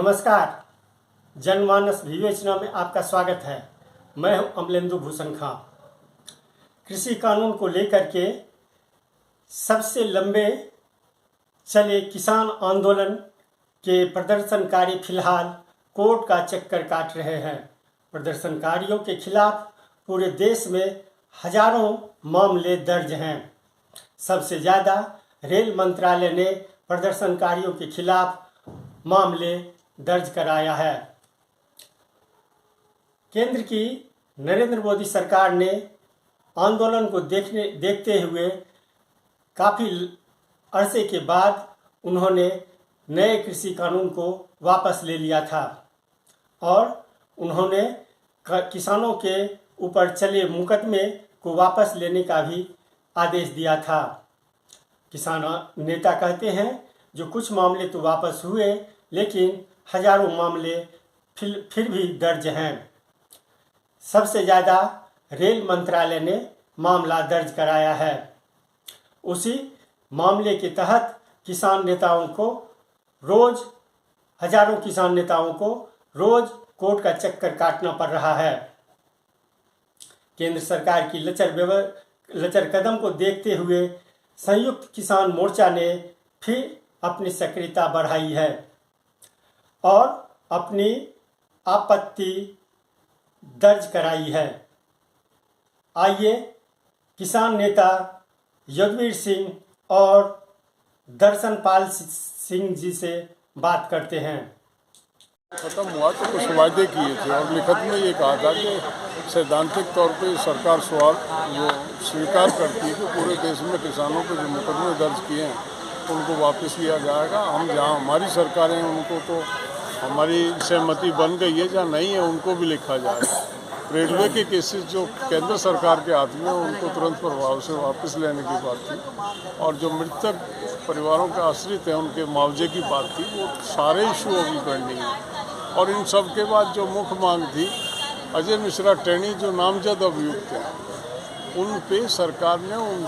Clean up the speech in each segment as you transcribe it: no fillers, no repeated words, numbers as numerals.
नमस्कार। जनमानस विवेचना में आपका स्वागत है। मैं हूं अमलेंदु भूषण खां। कृषि कानून को लेकर के सबसे लंबे चले किसान आंदोलन के प्रदर्शनकारी फिलहाल कोर्ट का चक्कर काट रहे हैं। प्रदर्शनकारियों के खिलाफ पूरे देश में हजारों मामले दर्ज हैं। सबसे ज़्यादा रेल मंत्रालय ने प्रदर्शनकारियों के खिलाफ मामले दर्ज कराया है। केंद्र की नरेंद्र मोदी सरकार ने आंदोलन को देखते हुए काफ़ी अरसे के बाद उन्होंने नए कृषि कानून को वापस ले लिया था और उन्होंने किसानों के ऊपर चले मुकदमे को वापस लेने का भी आदेश दिया था। किसान नेता कहते हैं जो कुछ मामले तो वापस हुए, लेकिन हजारों मामले फिर भी दर्ज हैं। सबसे ज़्यादा रेल मंत्रालय ने मामला दर्ज कराया है। उसी मामले के तहत हजारों किसान नेताओं को रोज कोर्ट का चक्कर काटना पड़ रहा है। केंद्र सरकार की लचर कदम को देखते हुए संयुक्त किसान मोर्चा ने फिर अपनी सक्रियता बढ़ाई है और अपनी आपत्ति दर्ज कराई है। आइए किसान नेता यदुवीर सिंह और दर्शनपाल सिंह जी से बात करते हैं। खत्म हुआ तो कुछ वायदे किए थे और लिखत में ये कहा था कि सैद्धांतिक तौर पे सरकार वो स्वीकार करती है कि पूरे देश में किसानों पे जो मुकदमे दर्ज किए हैं उनको वापस लिया जाएगा। हम जहाँ हमारी सरकारें हैं उनको तो हमारी सहमति बन गई है, जहाँ नहीं है उनको भी लिखा जाएगा। रेलवे के केसेस जो केंद्र सरकार के हाथ में उनको तुरंत प्रभाव से वापस लेने की बात थी और जो मृतक परिवारों के आश्रित हैं उनके मुआवजे की बात थी, वो सारे इशू अभी पेंडिंग है। और इन सब के बाद जो मुख्य मांग थी अजय मिश्रा टेनी जो नामजद अभियुक्त हैं उन पे सरकार ने उन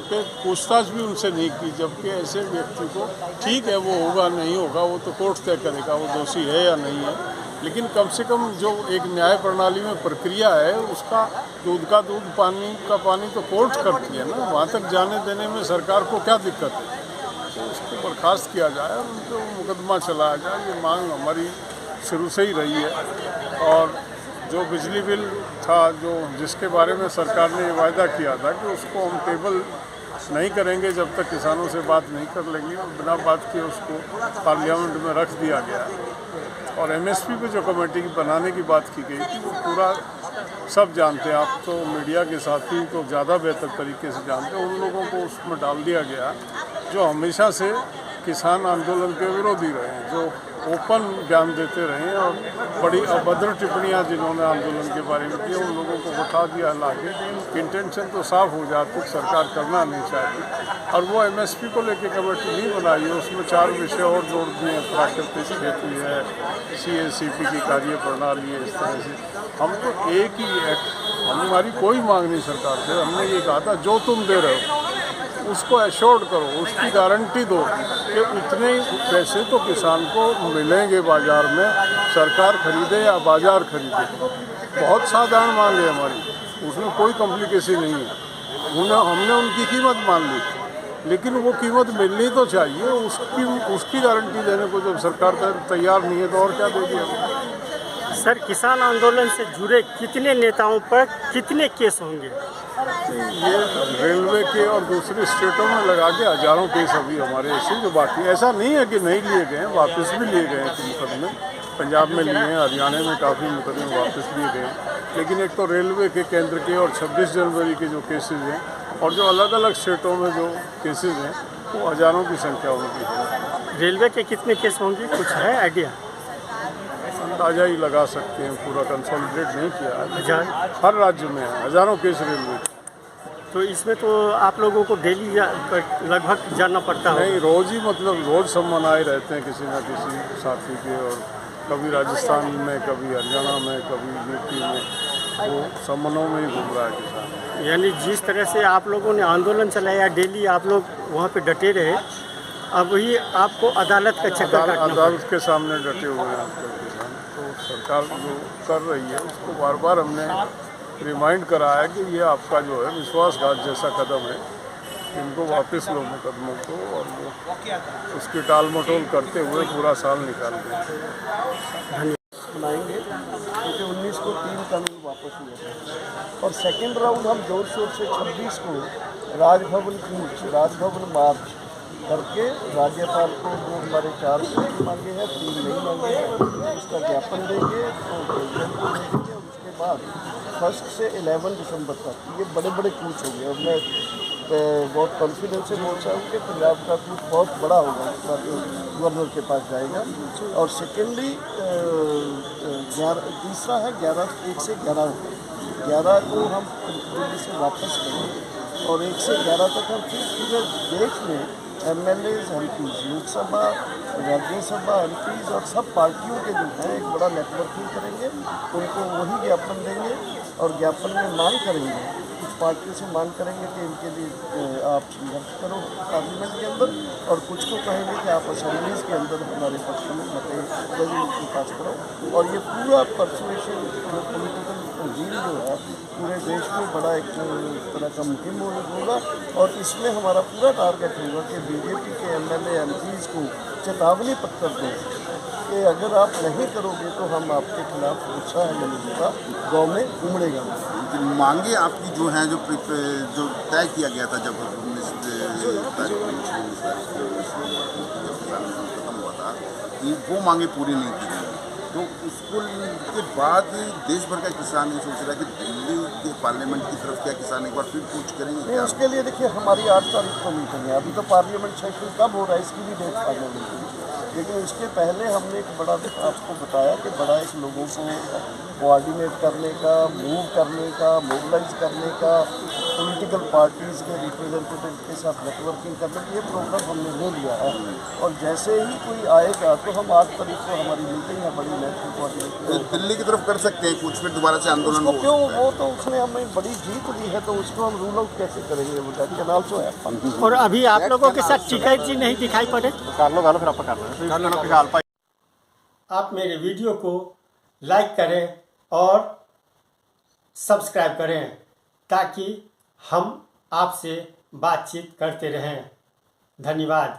पे पूछताछ भी उनसे नहीं की, जबकि ऐसे व्यक्ति को ठीक है वो होगा नहीं होगा वो तो कोर्ट तय करेगा वो दोषी है या नहीं है, लेकिन कम से कम जो एक न्याय प्रणाली में प्रक्रिया है उसका दूध का दूध पानी का पानी तो कोर्ट करती है ना, वहाँ तक जाने देने में सरकार को क्या दिक्कत है। तो उसको बर्खास्त किया जाए और उनको मुकदमा चलाया जाए, ये मांग हमारी शुरू से ही रही है। और जो बिजली बिल था जिसके बारे में सरकार ने वायदा किया था कि उसको हम टेबल नहीं करेंगे जब तक किसानों से बात नहीं कर लेंगे, और बिना बात किए उसको पार्लियामेंट में रख दिया गया। और एमएसपी पे जो कमेटी बनाने की बात की गई थी वो पूरा सब जानते हैं, आप तो मीडिया के साथी तो ज़्यादा बेहतर तरीके से जानते हैं, उन लोगों को उसमें डाल दिया गया जो हमेशा से किसान आंदोलन के विरोधी रहे हैं, जो ओपन बयान देते रहे हैं और बड़ी अभद्र टिप्पणियां जिन्होंने आंदोलन के बारे में की उन लोगों को बता दिया लाके। इंटेंशन तो साफ हो जाती, सरकार करना नहीं चाहती। और वो एमएसपी को लेके कमेटी नहीं बनाई है, उसमें 4 विषय और जोड़ दिए हैं, प्राकृतिक खेती है, CACP की कार्य प्रणाली है। इस तरह से हम तो एक ही हमारी कोई मांग नहीं सरकार से, हमने ये कहा था जो तुम दे रहे हो उसको एश्योर्ड करो, उसकी गारंटी दो कि उतने पैसे तो किसान को मिलेंगे बाज़ार में, सरकार खरीदे या बाज़ार खरीदे। बहुत साधारण मांग है हमारी, उसमें कोई कॉम्प्लिकेशन नहीं है। हमने उनकी कीमत मान ली, लेकिन वो कीमत मिलनी तो चाहिए, उसकी गारंटी देने को जब सरकार तैयार नहीं है तो और क्या देगी हमें। सर, किसान आंदोलन से जुड़े कितने नेताओं पर कितने केस होंगे? ये रेलवे के और दूसरे स्टेटों में लगा के हजारों केस अभी हमारे ऐसे जो बाकी, ऐसा नहीं है कि नहीं लिए गए हैं, वापस भी लिए गए हैं मुकदमे। पंजाब में लिए हैं, हरियाणा में काफ़ी मुकदमे वापस लिए गए हैं, लेकिन एक तो रेलवे के केंद्र के और 26 जनवरी के जो केसेज हैं और जो अलग अलग स्टेटों में जो केसेज हैं वो हजारों की संख्या उनकी है। रेलवे के कितने केस होंगे, कुछ है आइडिया? अंदाजा ही लगा सकते हैं, पूरा कंसोलिडेट नहीं किया है। हर राज्य में है हजारों केस रेलवे। तो इसमें तो आप लोगों को डेली लगभग जाना पड़ता है? नहीं, रोज़ ही, मतलब रोज़ सम्मन आए रहते हैं किसी न किसी साथी के, और कभी राजस्थान में, कभी हरियाणा में, कभी यूपी में, वो सम्मनों में ही घूम रहा है किसान। यानी जिस तरह से आप लोगों ने आंदोलन चलाया, डेली आप लोग वहाँ पे डटे रहे, अब ये आपको अदालत का चक्कर काटना पड़ा। अदालत के सामने डटे हुए हैं आजकल किसान। तो सरकार जो कर रही है उसको बार बार हमने रिमाइंड कराया कि ये आपका जो है विश्वासघात जैसा कदम है, इनको वापस लो मुकदमों को, और वो उसकी टाल मटोल करते हुए पूरा साल निकाल दें। बनाएंगे क्योंकि 19 को 3 कानून वापस हुए थे और सेकेंड राउंड हम जोर शोर से 26 को राजभवन कूच, राजभवन मार्च करके राज्यपाल को जो हमारे 4 चिट्ठी मांगे हैं, 3 नहीं मांगे हैं, उसका ज्ञापन देंगे तो प्रेसिडेंट को देंगे और उसके बाद 1 से 11 दिसंबर तक ये बड़े बड़े कूच हो गए। और मैं बहुत कॉन्फिडेंस से बोल सकता हूँ कि पंजाब का कूच बहुत बड़ा होगा, गवर्नर के पास जाएगा। और सेकेंडली तीसरा है 1 से 11 को हम दिल्ली से वापस करेंगे और 1 से 11 तक हम फिर पूरे देश में MLAs, MPs, Lok Sabha, Rajya Sabha MPs और सब पार्टियों के जो हैं एक बड़ा नेटवर्किंग करेंगे, उनको वही ज्ञापन देंगे और ज्ञापन में मांग करेंगे, कुछ पार्टियों से मांग करेंगे कि इनके लिए आप संघर्ष करो पार्लियामेंट के अंदर, और कुछ को कहेंगे कि आप असेंबलीज के अंदर हमारे पक्ष में मतें प्रेसिडेंट के पास करो। और ये पूरा परसुएशन जो पॉलिटिकल डील जो है पूरे देश में बड़ा एक तरह का मुहिम होगा और इसमें हमारा पूरा टारगेट होगा कि बीजेपी के MLA MPs को चेतावनी पत्र दें कि अगर आप नहीं करोगे तो हम आपके खिलाफ उत्साह होगा, गाँव में उमड़ेगा। मांगे आपकी जो हैं जो तय किया गया था जब 19 तारीख खत्म हुआ था कि वो मांगे पूरी नहीं की गई, तो उसको के बाद देश भर का किसान ये सोच रहा है कि दिल्ली के पार्लियामेंट की तरफ क्या किसान एक बार फिर कूच करेंगे? नहीं, उसके लिए देखिए हमारी 8 तारीख को मीटिंग है, अभी तो पार्लियामेंट सेशन कब हो रहा है इसकी भी डेट फाइनल नहीं हुई, लेकिन उसके पहले हमने एक बड़ा आपको बताया कि बड़ा एक लोगों को कोऑर्डिनेट करने का, मूव करने का, मोबिलाइज करने का, पॉलिटिकल पार्टीज़ के रिप्रेजेंटेटिव के साथ नेटवर्किंग करने का ये प्रोग्राम हमने ले लिया है। और जैसे ही कोई आएगा तो हम 8 तारीख को हमारी मीटिंग है बड़ी नेशनल कोऑर्डिनेटर दिल्ली की तरफ कर सकते हैं कुछ, फिर दोबारा से आंदोलन उसको क्यों, वो तो उसने हमें बड़ी जीत दी है तो उसको हम रूल आउट कैसे करेंगे? वो कैन आल्सो हैपन। और अभी आप लोगों के साथ टिकैत जी नहीं दिखाई पड़े? आप मेरे वीडियो को लाइक करें और सब्सक्राइब करें ताकि हम आपसे बातचीत करते रहें। धन्यवाद।